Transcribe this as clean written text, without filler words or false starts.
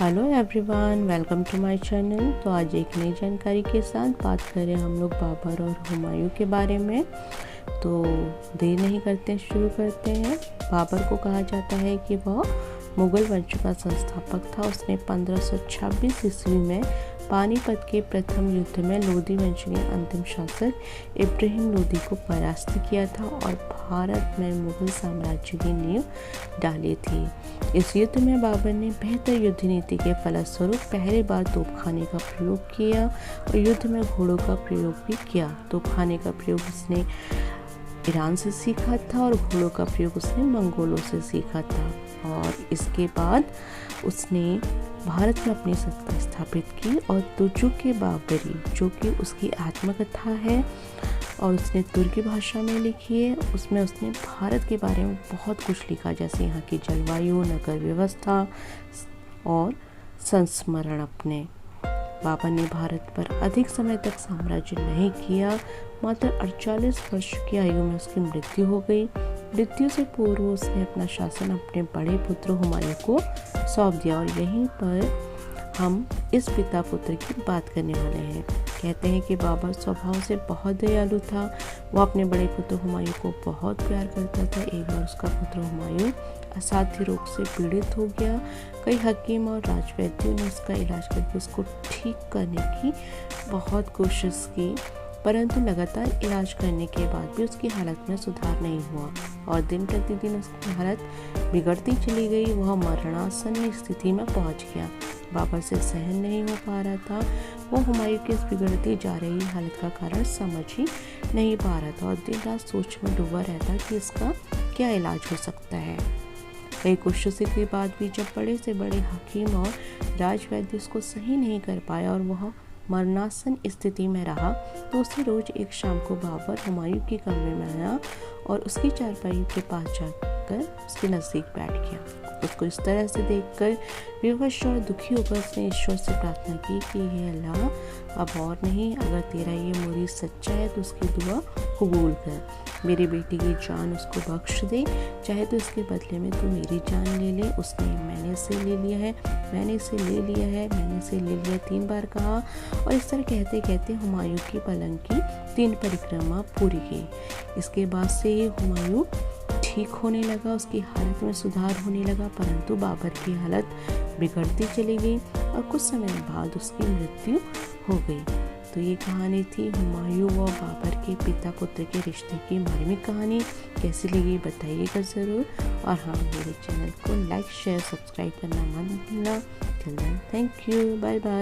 Hello everyone, welcome to my channel. तो आज एक नई जानकारी के साथ बात करें हम लोग बाबर और हुमायूं के बारे में। तो देर नहीं करते, शुरू करते हैं। बाबर को कहा जाता है कि वह मुगल वंश का संस्थापक था। उसने 1526 ईस्वी में पानीपत के प्रथम युद्ध में लोधी वंश के अंतिम शासक इब्राहिम लोधी को परास्त किया था और भारत में मुगल साम्राज्य की नींव डाली थी। इस युद्ध में बाबर ने बेहतर युद्ध नीति के फलस्वरूप पहली बार तोपखाने का प्रयोग किया और युद्ध में घोड़ों का प्रयोग भी किया। तोपखाने का प्रयोग उसने ईरान से सीखा था और घोड़ों का प्रयोग उसने मंगोलों से सीखा था। और इसके बाद उसने भारत में अपनी सत्ता स्थापित की और तुर्की बाबरी, जो कि उसकी आत्मकथा है और उसने तुर्की भाषा में लिखी है, उसमें उसने भारत के बारे में बहुत कुछ लिखा, जैसे यहाँ की जलवायु, नगर व्यवस्था और संस्मरण। अपने बाबर ने भारत पर अधिक समय तक साम्राज्य नहीं किया। मात्र 48 वर्ष की आयु में उसकी मृत्यु हो गई। मृत्यु से पूर्व उसने अपना शासन अपने बड़े पुत्र हुमायूं को सौंप दिया और यहीं पर हम इस पिता पुत्र की बात करने वाले हैं। कहते हैं कि बाबर स्वभाव से बहुत दयालु था। वह अपने बड़े पुत्र हुमायूं को बहुत प्यार करता था। एक बार उसका पुत्र हुमायूं असाध्य रोग से पीड़ित हो गया। कई हकीम और राजवैद्यों ने उसका इलाज करके उसको ठीक करने की बहुत कोशिश की, परंतु लगातार इलाज करने के बाद भी उसकी हालत में सुधार नहीं हुआ और दिन प्रतिदिन उसकी हालत बिगड़ती चली गई। वह मरणासन स्थिति में पहुंच गया। बाबर से सहन नहीं हो पा रहा था। वो हुमायूं की इस बिगड़ती जा रही हालत का कारण समझ ही नहीं पा रहा था और दिन रात सोच में डूबा रहता कि इसका क्या इलाज हो सकता है। कई कोशिशों के बाद भी जब बड़े से बड़े हकीम और राजवैद्य उसको सही नहीं कर पाया और वह मरणासन स्थिति में रहा, तो उसे रोज एक शाम को बाबर हुमायूं के कमरे में आया और उसकी चारपाई के पास जाकर उसके नज़दीक बैठ गया। उसको इस तरह से देखकर विवश और दुखी होकर उसने ईश्वर से प्रार्थना की कि हे अल्लाह, अब और नहीं, अगर तेरा ये मुरीद सच्चा है तो उसकी दुआ कबूल कर। मेरी बेटी की जान उसको बख्श दे, चाहे तो इसके बदले में तू मेरी जान ले ले। उसने मैंने से ले लिया है, मैंने से ले लिया है, मैंने से ले लिया 3 बार कहा और इस तरह कहते कहते हुमायूं की पलंग की 3 परिक्रमा पूरी की। इसके बाद से हुमायूं ठीक होने लगा, उसकी हालत में सुधार होने लगा, परंतु बाबर की हालत बिगड़ती चली गई और कुछ समय बाद उसकी मृत्यु हो गई। तो ये कहानी थी हुमायूं व बाबर के पिता पुत्र के रिश्ते की मार्मिक कहानी। कैसी लगी बताइएगा ज़रूर और हाँ, मेरे चैनल को लाइक शेयर सब्सक्राइब करना मत भूलना। Till then, thank you, bye bye.